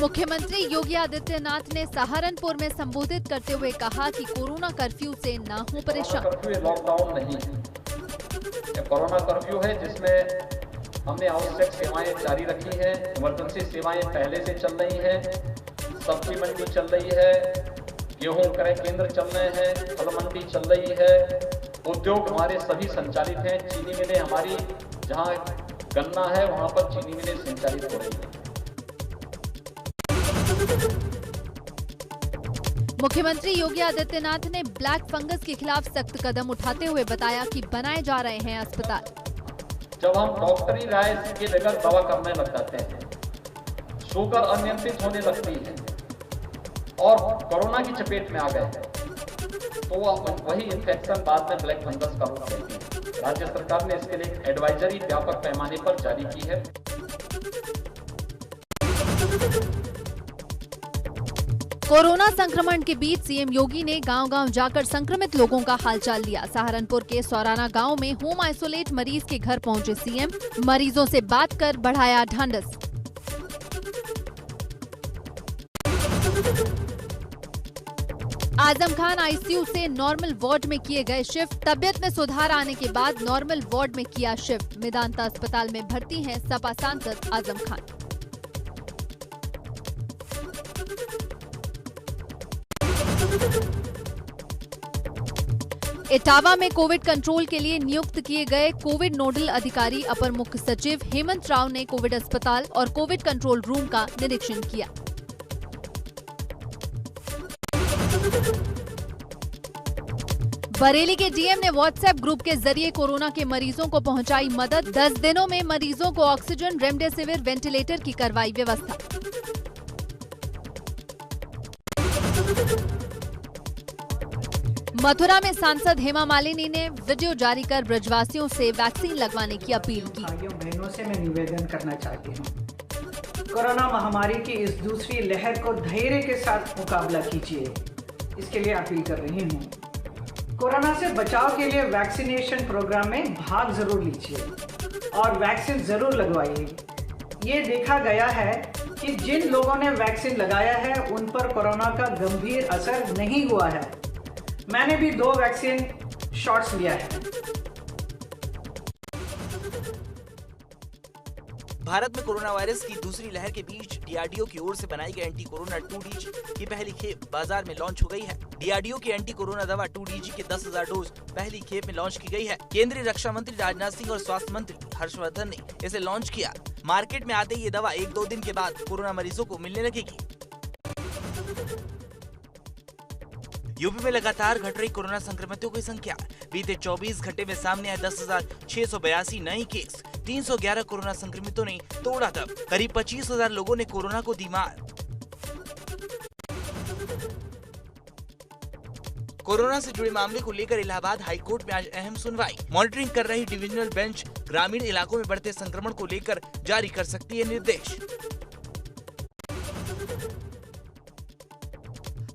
मुख्यमंत्री योगी आदित्यनाथ ने सहारनपुर में संबोधित करते हुए कहा कि कोरोना कर्फ्यू से ना हो परेशान। कर्फ्यू लॉकडाउन नहीं है, कोरोना कर्फ्यू है जिसमें हमने आवश्यक सेवाएं जारी रखी हैं। इमरजेंसी सेवाएं पहले से चल रही हैं, सब्जी मंडी चल रही है, गेहूं क्रय केंद्र चल रहे हैं, फल मंडी चल रही है, उद्योग हमारे सभी संचालित हैं। चीनी मिलें हमारी, जहां गन्ना है वहां पर चीनी मिलें संचालित हो रही है। मुख्यमंत्री योगी आदित्यनाथ ने ब्लैक फंगस के खिलाफ सख्त कदम उठाते हुए बताया कि बनाए जा रहे हैं अस्पताल। जब हम डॉक्टरी राय के बगैर दवा करने लग जाते हैं, शुगर अनियंत्रित होने लगती है और कोरोना की चपेट में आ गए हैं, तो वही इन्फेक्शन बाद में ब्लैक फंगस का रूप लेती है। राज्य सरकार ने इसके लिए एडवाइजरी व्यापक पैमाने पर जारी की है। कोरोना संक्रमण के बीच सीएम योगी ने गांव-गांव जाकर संक्रमित लोगों का हालचाल लिया। सहारनपुर के सौराना गांव में होम आइसोलेट मरीज के घर पहुंचे सीएम, मरीजों से बात कर बढ़ाया ढांढस। आजम खान आईसीयू से नॉर्मल वार्ड में किए गए शिफ्ट, तबियत में सुधार आने के बाद नॉर्मल वार्ड में किया शिफ्ट। मेदांता अस्पताल में भर्ती हैं सपा सांसद आजम खान। इटावा में कोविड कंट्रोल के लिए नियुक्त किए गए कोविड नोडल अधिकारी अपर मुख्य सचिव हेमंत राव ने कोविड अस्पताल और कोविड कंट्रोल रूम का निरीक्षण किया। बरेली के डीएम ने व्हाट्सएप ग्रुप के जरिए कोरोना के मरीजों को पहुंचाई मदद। 10 दिनों में मरीजों को ऑक्सीजन, रेमडेसिविर, वेंटिलेटर की करवाई व्यवस्था। मथुरा में सांसद हेमा मालिनी ने वीडियो जारी कर ब्रजवासियों से वैक्सीन लगवाने की अपील की। भाइयों बहनों से मैं निवेदन करना चाहती हूँ, कोरोना महामारी की इस दूसरी लहर को धैर्य के साथ मुकाबला कीजिए, इसके लिए अपील कर रही हूँ। कोरोना से बचाव के लिए वैक्सीनेशन प्रोग्राम में भाग जरूर लीजिए और वैक्सीन जरूर लगवाइए। ये देखा गया है कि जिन लोगों ने वैक्सीन लगाया है उन पर कोरोना का गंभीर असर नहीं हुआ है। मैंने भी 2 वैक्सीन शॉट्स लिया है। भारत में कोरोना वायरस की दूसरी लहर के बीच डीआरडीओ की ओर से बनाई गई एंटी कोरोना 2DG की पहली खेप बाजार में लॉन्च हो गई है। डीआरडीओ की एंटी कोरोना दवा 2DG के 10,000 डोज पहली खेप में लॉन्च की गई है। केंद्रीय रक्षा मंत्री राजनाथ सिंह और स्वास्थ्य मंत्री हर्षवर्धन ने इसे लॉन्च किया। मार्केट में आते ही ये दवा 1-2 दिन के बाद कोरोना मरीजों को मिलने लगेगी। यूपी में लगातार घट रही कोरोना संक्रमितों की संख्या, बीते 24 घंटे में सामने आए 10,682 नए केस। 311 कोरोना संक्रमितों ने तोड़ा दम। करीब 25,000 लोगों ने कोरोना को दी मात। कोरोना से जुड़े मामले को लेकर इलाहाबाद हाईकोर्ट में आज अहम सुनवाई। मॉनिटरिंग कर रही डिविजनल बेंच ग्रामीण इलाकों में बढ़ते संक्रमण को लेकर जारी कर सकती है निर्देश।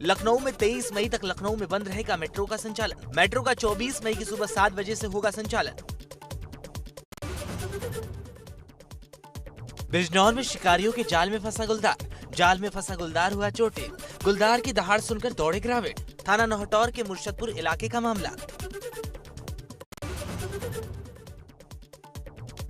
लखनऊ में 23 मई तक लखनऊ में बंद रहेगा मेट्रो का संचालन। मेट्रो का 24 मई की सुबह 7 बजे से होगा संचालन। बिजनौर में शिकारियों के जाल में फंसा गुलदार। जाल में फंसा गुलदार हुआ चोटिल। गुलदार की दहाड़ सुनकर दौड़े ग्रामीण। थाना नौहटौर के मुर्शदपुर इलाके का मामला।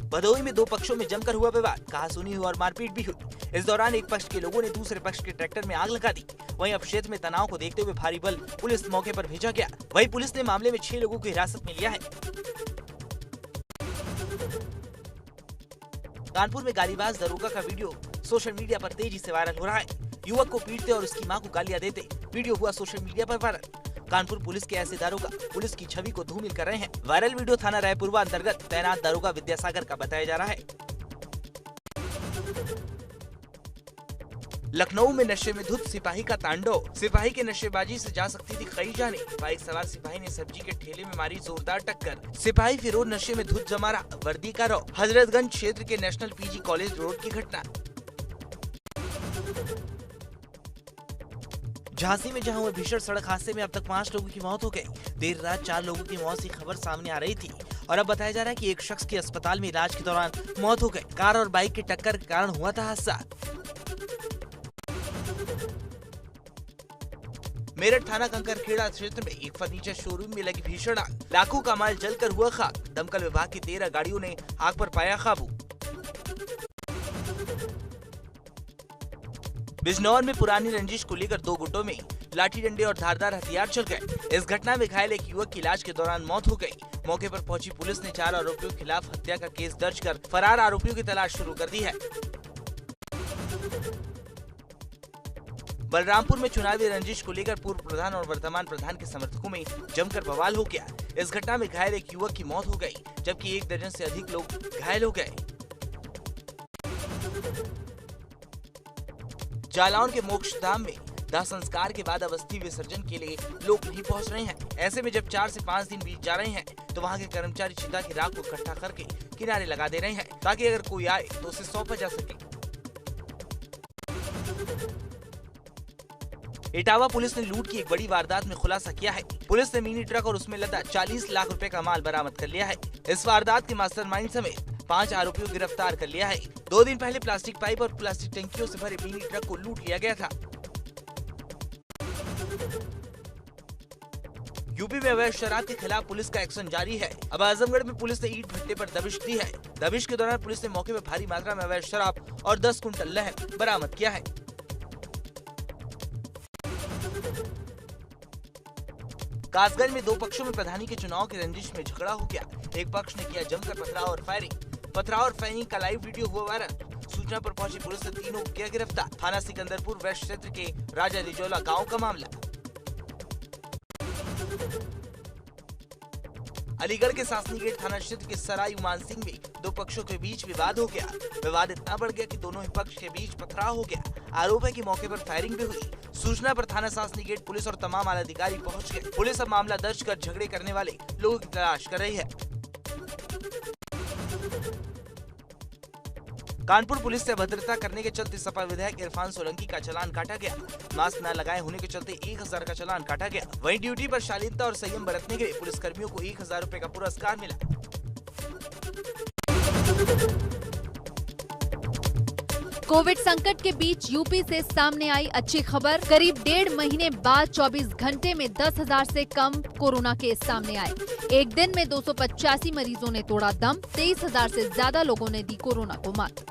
भदोही में 2 पक्षों में जमकर हुआ विवाद, कहासुनी हुई और मारपीट भी हुई। इस दौरान एक पक्ष के लोगों ने दूसरे पक्ष के ट्रैक्टर में आग लगा दी। वहीं अब क्षेत्र में तनाव को देखते हुए भारी बल पुलिस मौके पर भेजा गया। वहीं पुलिस ने मामले में 6 लोगों को हिरासत में लिया है। कानपुर में गालीबाज दरोगा का वीडियो सोशल मीडिया पर तेजी से वायरल हो रहा है। युवक को पीटते और उसकी मां को गालियां देते वीडियो हुआ सोशल मीडिया पर वायरल। कानपुर पुलिस के ऐसे दारोगा पुलिस की छवि को धूमिल कर रहे हैं। वायरल वीडियो थाना रायपुरवा अंतर्गत तैनात दारोगा विद्यासागर का बताया जा रहा है। लखनऊ में नशे में धुत सिपाही का तांडव। सिपाही के नशेबाजी से जा सकती थी कई जाने। बाइक सवार सिपाही ने सब्जी के ठेले में मारी जोरदार टक्कर। सिपाही फिरोज नशे में धुत जमा रहा, वर्दी का रौ। हजरतगंज क्षेत्र के नेशनल पीजी कॉलेज रोड की घटना। झांसी में जहां हुए भीषण सड़क हादसे में अब तक 5 लोगों की मौत हो गई। देर रात 4 लोगों की मौत की खबर सामने आ रही थी और अब बताया जा रहा है कि एक शख्स की अस्पताल में इलाज के दौरान मौत हो गई। कार और बाइक की टक्कर के कारण हुआ था हादसा। मेरठ थाना कंकरखेड़ा क्षेत्र में एक फर्नीचर शोरूम में लगी भीषण आग, लाखों का माल जलकर हुआ खाक। दमकल विभाग की 13 गाड़ियों ने आग पर पाया काबू। बिजनौर में पुरानी रंजिश को लेकर 2 गुटों में लाठी डंडे और धारदार हथियार चल गए। इस घटना में घायल एक युवक की इलाज के दौरान मौत हो गई। मौके पर पहुंची पुलिस ने 4 आरोपियों के खिलाफ हत्या का केस दर्ज कर फरार आरोपियों की तलाश शुरू कर दी है। बलरामपुर में चुनावी रंजिश को लेकर पूर्व प्रधान और वर्तमान प्रधान के समर्थकों में जमकर बवाल हो गया। इस घटना में घायल एक युवक की मौत हो गई, जबकि 1 दर्जन से अधिक लोग घायल हो गए। जालौन के मोक्षधाम में दाह संस्कार के बाद अस्थि विसर्जन के लिए लोग नहीं पहुंच रहे हैं। ऐसे में जब 4 से 5 दिन बीत जा रहे हैं तो वहां के कर्मचारी चिता की राख को इकट्ठा करके किनारे लगा दे रहे हैं, ताकि अगर कोई आए तो उसे सौंपा जा सके। इटावा पुलिस ने लूट की एक बड़ी वारदात में खुलासा किया है। पुलिस ने मिनी ट्रक और उसमें लदा 40 लाख रुपए का माल बरामद कर लिया है। इस वारदात के मास्टरमाइंड समेत 5 आरोपियों को गिरफ्तार कर लिया है। 2 दिन पहले प्लास्टिक पाइप और प्लास्टिक टंकियों से भरे मिनी ट्रक को लूट लिया गया था। यूपी में अवैध शराब के खिलाफ पुलिस का एक्शन जारी है। अब आजमगढ़ में पुलिस ने ईंट भट्टे पर दबिश दी है। दबिश के दौरान पुलिस ने मौके पर भारी मात्रा में अवैध शराब और 10 कुंटल लहर बरामद किया है। कासगंज में 2 पक्षों में प्रधानी के चुनाव के रंजिश में झगड़ा हो गया। एक पक्ष ने किया जमकर पथराव और फायरिंग का लाइव वीडियो हुआ वायरल। सूचना पर पहुंची पुलिस ने तीनों को किया गिरफ्तार। थाना सिकंदरपुर वेस्ट क्षेत्र के राजा रिजोला गांव का मामला। अलीगढ़ के सासनी गेट थाना क्षेत्र के सराय उमान सिंह में 2 पक्षों के बीच विवाद हो गया। विवाद इतना बढ़ गया कि दोनों ही पक्ष के बीच पथराव हो गया। आरोप है कि मौके पर फायरिंग भी हुई। सूचना पर थाना सासनी गेट पुलिस और तमाम आला अधिकारी पहुंच गए। पुलिस अब मामला दर्ज कर झगड़े करने वाले लोगों की तलाश कर रही है। कानपुर पुलिस से अभद्रता करने के चलते सपा विधायक इरफान सोलंकी का चालान काटा गया। मास्क न लगाए होने के चलते 1000 का चालान काटा गया। वहीं ड्यूटी पर शालीनता और संयम बरतने के लिए पुलिस कर्मियों को 1000 रुपए का पुरस्कार मिला। कोविड संकट के बीच यूपी से सामने आई अच्छी खबर। करीब 1.5 महीने बाद 24 घंटे में 10,000 से कम कोरोना केस सामने आए। एक दिन में 285 मरीजों ने तोड़ा दम। 23,000 से ज्यादा लोगों ने दी कोरोना को मात।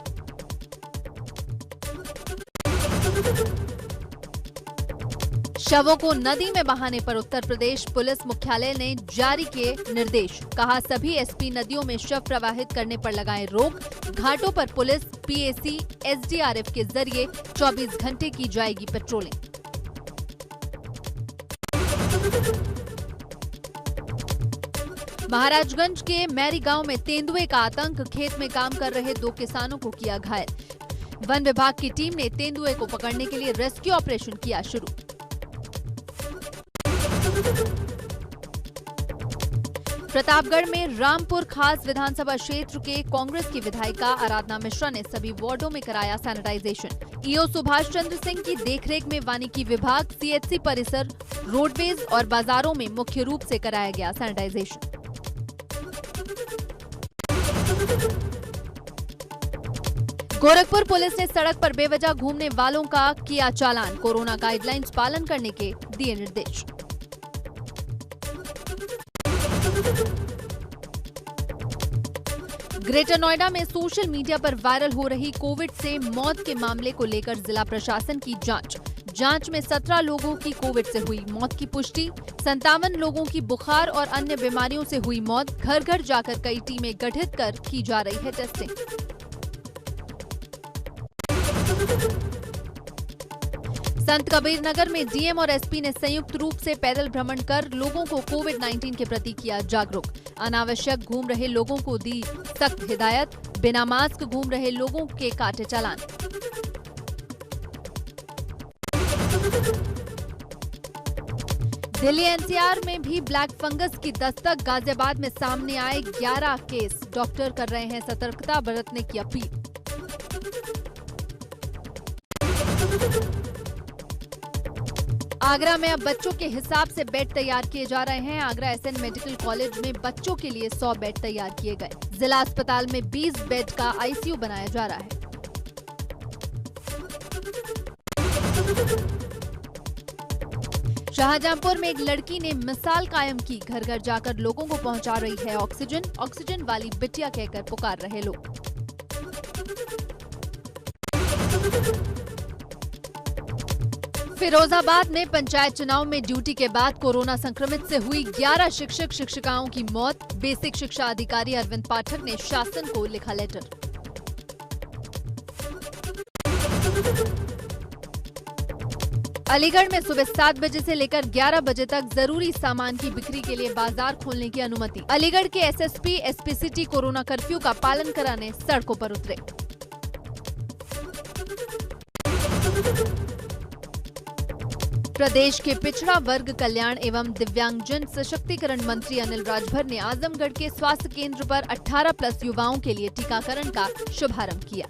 शवों को नदी में बहाने पर उत्तर प्रदेश पुलिस मुख्यालय ने जारी किए निर्देश। कहा, सभी एसपी नदियों में शव प्रवाहित करने पर लगाएं रोक। घाटों पर पुलिस, पीएसी, एसडीआरएफ के जरिए 24 घंटे की जाएगी पेट्रोलिंग। महाराजगंज के मैरी गांव में तेंदुए का आतंक। खेत में काम कर रहे 2 किसानों को किया घायल। वन विभाग की टीम ने तेंदुए को पकड़ने के लिए रेस्क्यू ऑपरेशन किया शुरू। प्रतापगढ़ में रामपुर खास विधानसभा क्षेत्र के कांग्रेस की विधायिका आराधना मिश्रा ने सभी वार्डों में कराया सैनिटाइजेशन। ईओ सुभाष चंद्र सिंह की देखरेख में वानिकी विभाग, सीएचसी परिसर, रोडवेज और बाजारों में मुख्य रूप से कराया गया सैनिटाइजेशन। गोरखपुर पुलिस ने सड़क पर बेवजह घूमने वालों का किया चालान। कोरोना गाइडलाइंस पालन करने के दिए निर्देश। ग्रेटर नोएडा में सोशल मीडिया पर वायरल हो रही कोविड से मौत के मामले को लेकर जिला प्रशासन की जांच में 17 लोगों की कोविड से हुई मौत की पुष्टि। 57 लोगों की बुखार और अन्य बीमारियों से हुई मौत। घर घर जाकर कई टीमें गठित कर की जा रही है टेस्टिंग। संत कबीर नगर में डीएम और एसपी ने संयुक्त रूप से पैदल भ्रमण कर लोगों को कोविड-19 के प्रति किया जागरूक। अनावश्यक घूम रहे लोगों को दी सख्त हिदायत। बिना मास्क घूम रहे लोगों के काटे चालान। दिल्ली एनसीआर में भी ब्लैक फंगस की दस्तक। गाजियाबाद में सामने आए 11 केस। डॉक्टर कर रहे हैं सतर्कता बरतने की अपील। आगरा में अब बच्चों के हिसाब से बेड तैयार किए जा रहे हैं। आगरा एसएन मेडिकल कॉलेज में बच्चों के लिए 100 बेड तैयार किए गए। जिला अस्पताल में 20 बेड का आईसीयू बनाया जा रहा है। शाहजहांपुर में एक लड़की ने मिसाल कायम की, घर घर जाकर लोगों को पहुंचा रही है ऑक्सीजन। ऑक्सीजन वाली बिटिया कहकर पुकार रहे लोग। फिरोजाबाद में पंचायत चुनाव में ड्यूटी के बाद कोरोना संक्रमित से हुई 11 शिक्षक शिक्षिकाओं की मौत। बेसिक शिक्षा अधिकारी अरविंद पाठक ने शासन को लिखा लेटर। अलीगढ़ में सुबह 7 बजे से लेकर 11 बजे तक जरूरी सामान की बिक्री के लिए बाजार खोलने की अनुमति। अलीगढ़ के SSP SP city corona curfew का पालन कराने सड़कों पर उतरे। प्रदेश के पिछड़ा वर्ग कल्याण एवं दिव्यांगजन सशक्तिकरण मंत्री अनिल राजभर ने आजमगढ़ के स्वास्थ्य केंद्र पर 18+ युवाओं के लिए टीकाकरण का शुभारंभ किया।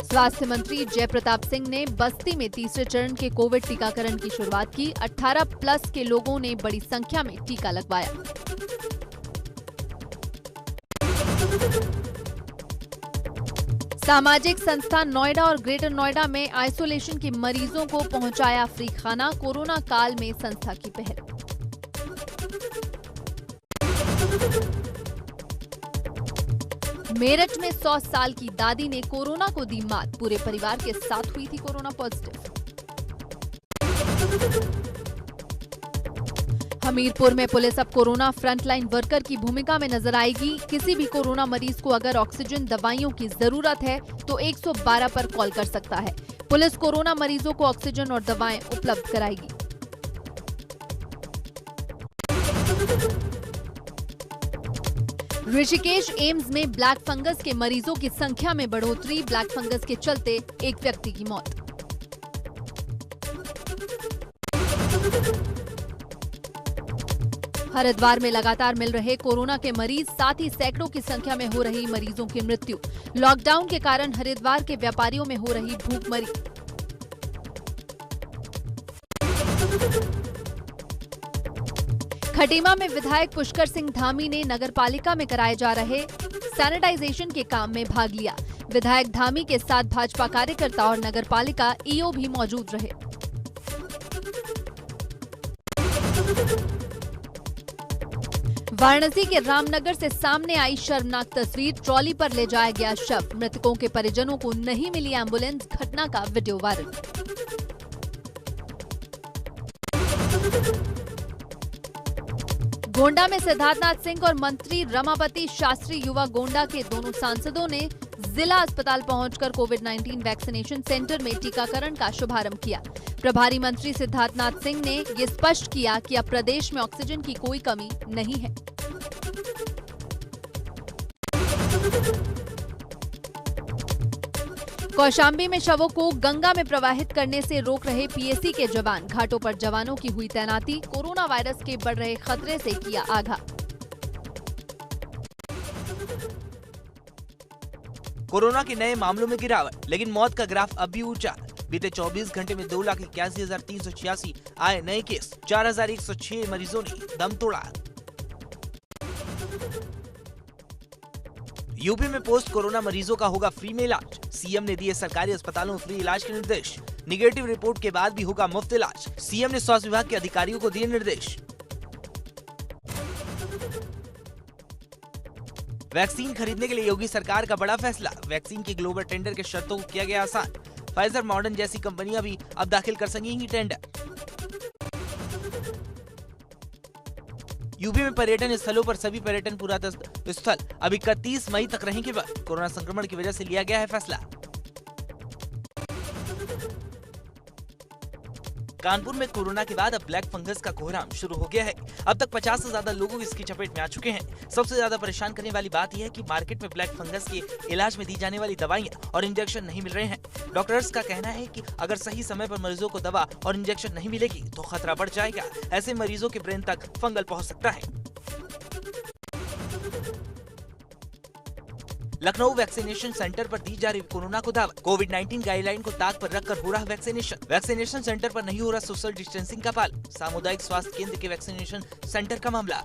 स्वास्थ्य मंत्री जयप्रताप सिंह ने बस्ती में तीसरे चरण के कोविड टीकाकरण की शुरुआत की। 18+ के लोगों ने बड़ी संख्या में टीका लगवाया। सामाजिक संस्था नोएडा और ग्रेटर नोएडा में आइसोलेशन के मरीजों को पहुंचाया फ्री खाना। कोरोना काल में संस्था की पहल। मेरठ में 100 साल की दादी ने कोरोना को दी मात। पूरे परिवार के साथ हुई थी कोरोना पॉजिटिव। हमीरपुर में पुलिस अब कोरोना फ्रंटलाइन वर्कर की भूमिका में नजर आएगी। किसी भी कोरोना मरीज को अगर ऑक्सीजन दवाइयों की जरूरत है तो 112 पर कॉल कर सकता है। पुलिस कोरोना मरीजों को ऑक्सीजन और दवाएं उपलब्ध कराएगी। ऋषिकेश एम्स में ब्लैक फंगस के मरीजों की संख्या में बढ़ोतरी। ब्लैक फंगस के चलते एक व्यक्ति की मौत। हरिद्वार में लगातार मिल रहे कोरोना के मरीज, साथ ही सैकड़ों की संख्या में हो रही मरीजों की मृत्यु। लॉकडाउन के कारण हरिद्वार के व्यापारियों में हो रही भूखमरी। खटीमा में विधायक पुष्कर सिंह धामी ने नगरपालिका में कराए जा रहे सैनिटाइजेशन के काम में भाग लिया। विधायक धामी के साथ भाजपा कार्यकर्ता और नगरपालिका ईओ भी मौजूद रहे। वाराणसी के रामनगर से सामने आई शर्मनाक तस्वीर। ट्रॉली पर ले जाया गया शव। मृतकों के परिजनों को नहीं मिली एम्बुलेंस। घटना का वीडियो वायरल। गोंडा में सिद्धार्थनाथ सिंह और मंत्री रमापति शास्त्री युवा गोंडा के दोनों सांसदों ने जिला अस्पताल पहुंचकर कोविड-19 वैक्सीनेशन सेंटर में टीकाकरण का शुभारंभ किया। प्रभारी मंत्री सिद्धार्थनाथ सिंह ने ये स्पष्ट किया कि अब प्रदेश में ऑक्सीजन की कोई कमी नहीं है। कौशाम्बी में शवों को गंगा में प्रवाहित करने से रोक रहे पीएसी के जवान। घाटों पर जवानों की हुई तैनाती। कोरोना वायरस के बढ़ रहे खतरे से किया आगाह। कोरोना के नए मामलों में गिरावट, लेकिन मौत का ग्राफ अब भी ऊंचा। बीते 24 घंटे में 2,81,386 आए नए केस। 4,106 मरीजों ने दम तोड़ा। यूपी में पोस्ट कोरोना मरीजों का होगा फ्री में इलाज। सीएम ने दिए सरकारी अस्पतालों में फ्री इलाज के निर्देश। निगेटिव रिपोर्ट के बाद भी होगा मुफ्त इलाज। सीएम ने स्वास्थ्य विभाग के अधिकारियों को दिए निर्देश। वैक्सीन खरीदने के लिए योगी सरकार का बड़ा फैसला। वैक्सीन के ग्लोबल टेंडर के शर्तों को किया गया आसान। फाइजर, मॉडर्न जैसी कंपनियां भी अब दाखिल कर सकेंगी टेंडर। यूपी में पर्यटन स्थलों पर सभी पर्यटन पुरातत्व स्थल अब 31 मई तक रहेंगे बंद। कोरोना संक्रमण की वजह से लिया गया है फैसला। कानपुर में कोरोना के बाद अब ब्लैक फंगस का कोहराम शुरू हो गया है। अब तक 50 से ज्यादा लोग इसकी चपेट में आ चुके हैं। सबसे ज्यादा परेशान करने वाली बात यह है कि मार्केट में ब्लैक फंगस के इलाज में दी जाने वाली दवाइयां और इंजेक्शन नहीं मिल रहे हैं। डॉक्टर्स का कहना है कि अगर सही समय पर मरीजों को दवा और इंजेक्शन नहीं मिलेगी तो खतरा बढ़ जाएगा। ऐसे मरीजों के ब्रेन तक फंगल पहुंच सकता है। लखनऊ वैक्सीनेशन सेंटर पर दी जा रही कोरोना को दावा। कोविड-19 गाइडलाइन को ताक पर रखकर हो रहा वैक्सीनेशन। वैक्सीनेशन सेंटर पर नहीं हो रहा सोशल डिस्टेंसिंग का पालन। सामुदायिक स्वास्थ्य केंद्र के वैक्सीनेशन सेंटर का मामला।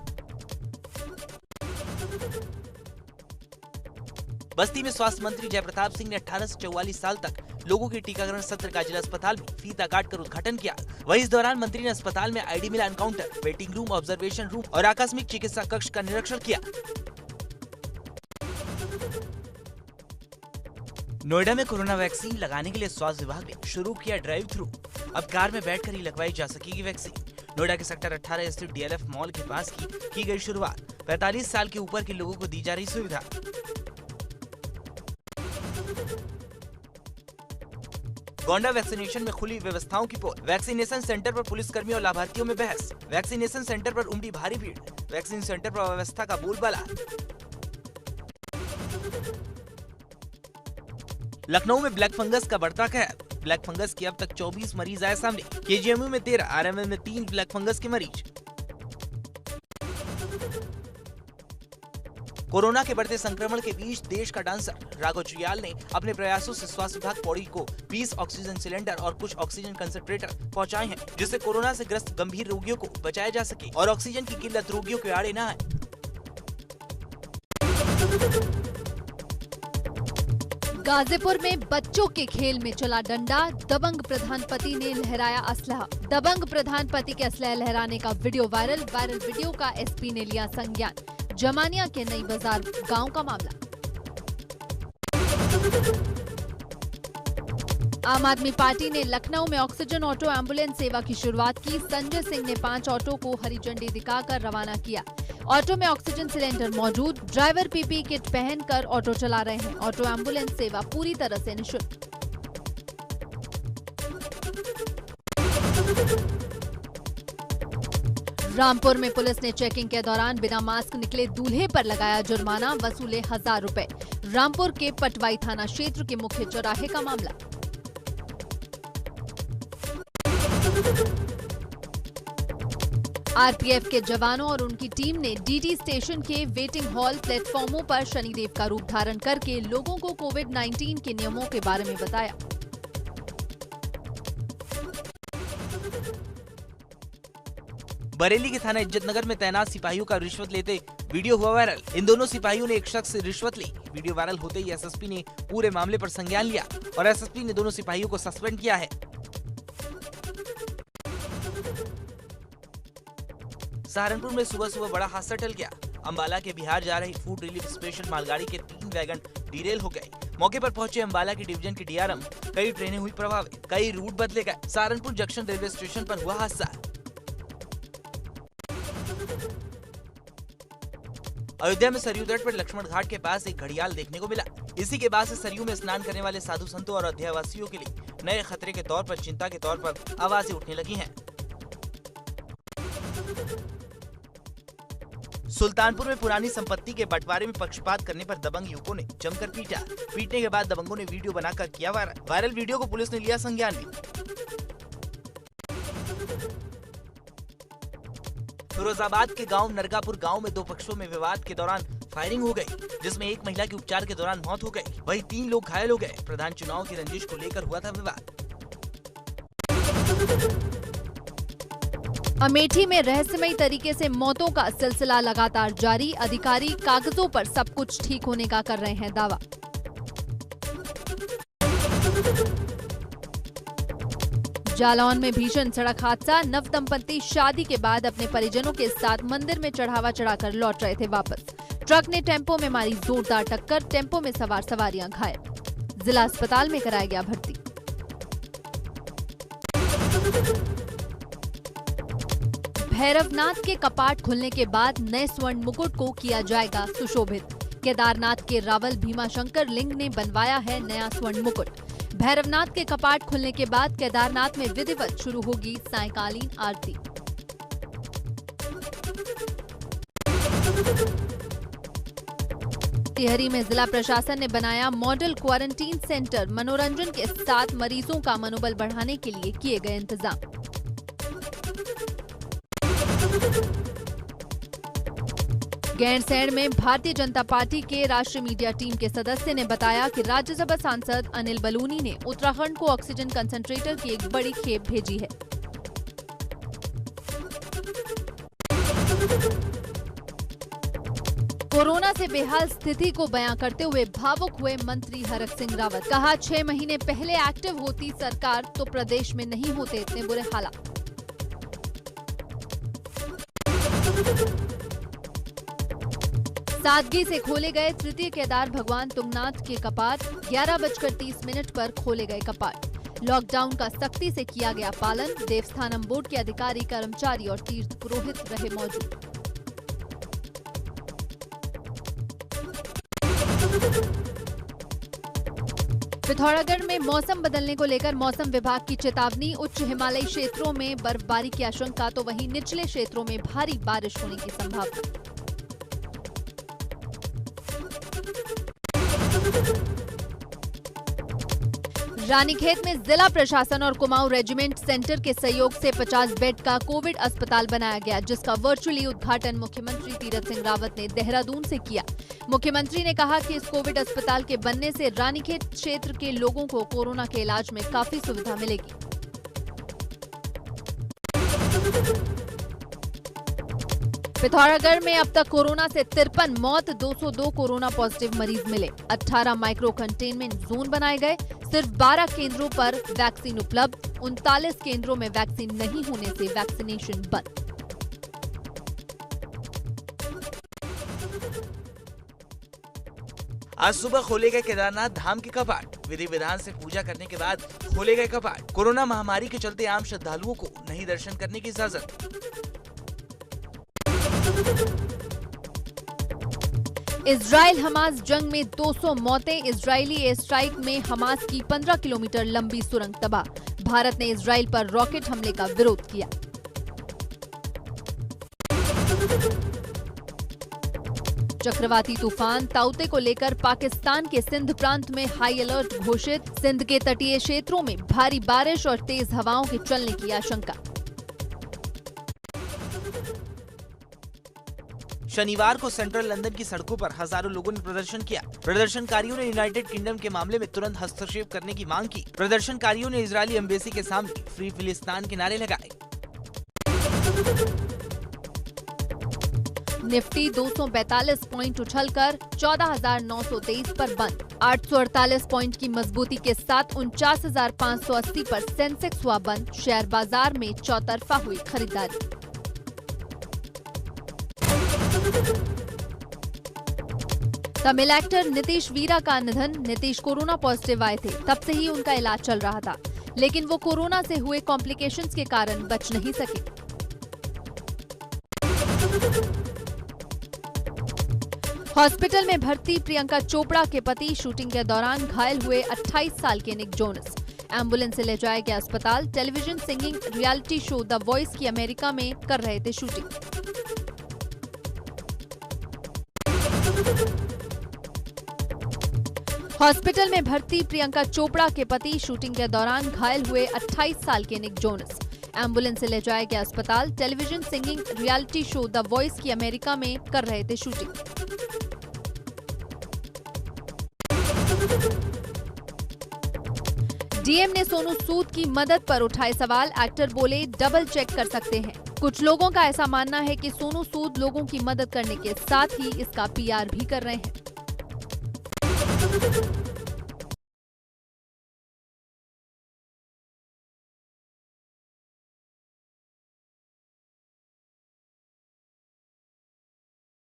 बस्ती में स्वास्थ्य मंत्री जयप्रताप सिंह ने 18 से 44 साल तक लोगों के टीकाकरण सत्र का जिला अस्पताल में फीता काटकर उद्घाटन किया। वहीं इस दौरान मंत्री ने अस्पताल में आईडी मिलान counter, waiting room, observation room और आकस्मिक चिकित्सा कक्ष का निरीक्षण किया। नोएडा में कोरोना वैक्सीन लगाने के लिए स्वास्थ्य विभाग ने शुरू किया ड्राइव थ्रू। अब कार में बैठकर ही लगवाई जा सकेगी वैक्सीन। नोएडा के सेक्टर 18 स्थित DLF मॉल के पास की गई शुरुआत। 45 साल के ऊपर के लोगों को दी जा रही सुविधा। गोंडा वैक्सीनेशन में खुली व्यवस्थाओं की पोल। वैक्सीनेशन सेंटर पर पुलिसकर्मियों और लाभार्थियों में बहस। वैक्सीनेशन सेंटर पर उमड़ी भारी भीड़। वैक्सीन सेंटर पर अव्यवस्था का बोलबाला। लखनऊ में ब्लैक फंगस का बढ़ता कहर। ब्लैक फंगस के अब तक 24 मरीज आए सामने। KGMU में 13, RML में 3 ब्लैक फंगस के मरीज। कोरोना के बढ़ते संक्रमण के बीच देश का डांसर राघव जुयाल ने अपने प्रयासों से स्वास्थ्य विभाग पौड़ी को 20 ऑक्सीजन सिलेंडर और कुछ ऑक्सीजन कंसंट्रेटर पहुंचाए हैं, जिससे कोरोना से ग्रस्त गंभीर रोगियों को बचाया जा सके और ऑक्सीजन की किल्लत रोगियों के आड़े न आए। गाजीपुर में बच्चों के खेल में चला डंडा। दबंग प्रधानपति ने लहराया असलहा। दबंग प्रधानपति के असलहा लहराने का वीडियो वायरल वीडियो का SP ने लिया संज्ञान। जमानिया के नई बाजार गांव का मामला। आम आदमी पार्टी ने लखनऊ में ऑक्सीजन ऑटो एम्बुलेंस सेवा की शुरुआत की। संजय सिंह ने 5 ऑटो को हरी झंडी दिखाकर रवाना किया। ऑटो में ऑक्सीजन सिलेंडर मौजूद। ड्राइवर PPE किट पहनकर ऑटो चला रहे हैं। ऑटो एम्बुलेंस सेवा पूरी तरह से निःशुल्क। रामपुर में पुलिस ने चेकिंग के दौरान बिना मास्क निकले दूल्हे पर लगाया जुर्माना, वसूले 1000 रुपए। रामपुर के पटवाई थाना क्षेत्र के मुख्य चौराहे का मामला। RPF के जवानों और उनकी टीम ने DT स्टेशन के वेटिंग हॉल प्लेटफॉर्मों पर शनिदेव का रूप धारण करके लोगों को कोविड-19 के नियमों के बारे में बताया। बरेली के थाना इज्जतनगर में तैनात सिपाहियों का रिश्वत लेते वीडियो हुआ वायरल। इन दोनों सिपाहियों ने एक शख्स से रिश्वत ली। वीडियो वायरल होते ही SSP ने पूरे मामले पर संज्ञान लिया और SSP ने दोनों सिपाहियों को सस्पेंड किया है। सहारनपुर में सुबह सुबह बड़ा हादसा टल गया। अंबाला के बिहार जा रही फूड रिलीफ स्पेशल मालगाड़ी के 3 वैगन डिरेल हो गए। मौके पर पहुंचे अंबाला की डिवीजन के DRM। कई ट्रेनें हुई प्रभावित, कई रूट बदले गए। सहारनपुर जंक्शन रेलवे स्टेशन पर हुआ हादसा। अयोध्या में सरयू तट पर लक्ष्मण घाट के पास एक घड़ियाल देखने को मिला। इसी के बाद से सरयू में स्नान करने वाले साधु संतों और अध्यावासियों के लिए नए खतरे के तौर पर चिंता के तौर पर आवाजें उठने लगी हैं। सुल्तानपुर में पुरानी संपत्ति के बंटवारे में पक्षपात करने पर दबंग युवकों ने जमकर पीटा। पीटने के बाद दबंगों ने वीडियो बनाकर किया वायरल। वायरल वीडियो को पुलिस ने लिया संज्ञान में। फिरोजाबाद के गांव नरगापुर गांव में 2 पक्षों में विवाद के दौरान फायरिंग हो गई, जिसमें एक महिला की उपचार के दौरान मौत हो गई। वहीं 3 लोग घायल हो गए। प्रधान चुनाव की रंजिश को लेकर हुआ था विवाद। अमेठी में रहस्यमयी तरीके से मौतों का सिलसिला लगातार जारी। अधिकारी कागजों पर सब कुछ ठीक होने का कर रहे हैं दावा। जालौन में भीषण सड़क हादसा। नव दंपत्ति शादी के बाद अपने परिजनों के साथ मंदिर में चढ़ावा चढ़ाकर लौट रहे थे वापस। ट्रक ने टेम्पो में मारी जोरदार टक्कर। टेम्पो में सवार सवारियां घायल। जिला अस्पताल में कराया गया भर्ती। भैरवनाथ के कपाट खुलने के बाद नए स्वर्ण मुकुट को किया जाएगा सुशोभित। केदारनाथ के रावल भीमाशंकर लिंग ने बनवाया है नया स्वर्ण मुकुट। भैरवनाथ के कपाट खुलने के बाद केदारनाथ में विधिवत शुरू होगी सायंकालीन आरती। टिहरी में जिला प्रशासन ने बनाया मॉडल क्वारंटीन सेंटर। मनोरंजन के साथ मरीजों का मनोबल बढ़ाने के लिए किए गए इंतजाम। गैरसैंण में भारतीय जनता पार्टी के राष्ट्रीय मीडिया टीम के सदस्य ने बताया कि राज्यसभा सांसद अनिल बलूनी ने उत्तराखंड को ऑक्सीजन कंसंट्रेटर की एक बड़ी खेप भेजी है। कोरोना से बेहाल स्थिति को बयां करते हुए भावुक हुए मंत्री हरक सिंह रावत। कहा 6 महीने पहले एक्टिव होती सरकार तो प्रदेश में नहीं होते इतने बुरे हालात। सादगी से खोले गए तृतीय केदार भगवान तुंगनाथ के कपाट। 11:30 पर खोले गए कपाट। लॉकडाउन का सख्ती से किया गया पालन। देवस्थानम बोर्ड के अधिकारी, कर्मचारी और तीर्थ पुरोहित रहे मौजूद। पिथौरागढ़ में मौसम बदलने को लेकर मौसम विभाग की चेतावनी। उच्च हिमालयी क्षेत्रों में बर्फबारी की आशंका तो वहीं निचले क्षेत्रों में भारी बारिश होने की संभावना। रानीखेत में जिला प्रशासन और कुमाऊं रेजिमेंट सेंटर के सहयोग से 50 बेड का कोविड अस्पताल बनाया गया, जिसका वर्चुअली उद्घाटन मुख्यमंत्री तीरथ सिंह रावत ने देहरादून से किया। मुख्यमंत्री ने कहा कि इस कोविड अस्पताल के बनने से रानीखेत क्षेत्र के लोगों को कोरोना के इलाज में काफी सुविधा मिलेगी। पिथौरागढ़ में अब तक कोरोना से 53 मौत, 202 कोरोना पॉजिटिव मरीज मिले। 18 माइक्रो कंटेनमेंट जोन बनाए गए। सिर्फ 12 केंद्रों पर वैक्सीन उपलब्ध। 39 केंद्रों में वैक्सीन नहीं होने से वैक्सीनेशन बंद। आज सुबह खोले गए केदारनाथ धाम के कपाट। विधि विधान से पूजा करने के बाद खोले गए कपाट। कोरोना महामारी के चलते आम श्रद्धालुओं को नहीं दर्शन करने की इजाजत। इजराइल हमास जंग में 200 मौतें। इजरायली एयर स्ट्राइक में हमास की 15 किलोमीटर लंबी सुरंग तबाह। भारत ने इजराइल पर रॉकेट हमले का विरोध किया। चक्रवाती तूफान ताउते को लेकर पाकिस्तान के सिंध प्रांत में हाई अलर्ट घोषित। सिंध के तटीय क्षेत्रों में भारी बारिश और तेज हवाओं के चलने की आशंका। शनिवार को सेंट्रल लंदन की सड़कों पर हजारों लोगों ने प्रदर्शन किया। प्रदर्शनकारियों ने यूनाइटेड किंगडम के मामले में तुरंत हस्तक्षेप करने की मांग की। प्रदर्शनकारियों ने इजरायली एम्बेसी के सामने फ्री फिलिस्तीन के नारे लगाए। निफ्टी 242 पॉइंट उछलकर 14,923 पर बंद। 848 पॉइंट की मजबूती के साथ 49,580 पर सेंसेक्स हुआ बंद। शेयर बाजार में चौतरफा हुई खरीदारी। तमिल एक्टर नीतीश वीरा का निधन। नीतीश कोरोना पॉजिटिव आए थे, तब से ही उनका इलाज चल रहा था, लेकिन वो कोरोना से हुए कॉम्प्लिकेशंस के कारण बच नहीं सके। हॉस्पिटल में भर्ती प्रियंका चोपड़ा के पति शूटिंग के दौरान घायल हुए 28 साल के निक जोनस। एम्बुलेंस से ले जाया गया अस्पताल। Television singing reality show the voice की अमेरिका में कर रहे थे शूटिंग। हॉस्पिटल में भर्ती प्रियंका चोपड़ा के पति शूटिंग के दौरान घायल हुए 28 साल के निक जोनस। एम्बुलेंस से ले जाया गया अस्पताल। Television singing reality show the voice की अमेरिका में कर रहे थे शूटिंग। डीएम ने सोनू सूद की मदद पर उठाए सवाल। एक्टर बोले डबल चेक कर सकते हैं। कुछ लोगों का ऐसा मानना है कि सोनू सूद लोगों की मदद करने के साथ ही इसका पीआर भी कर रहे हैं।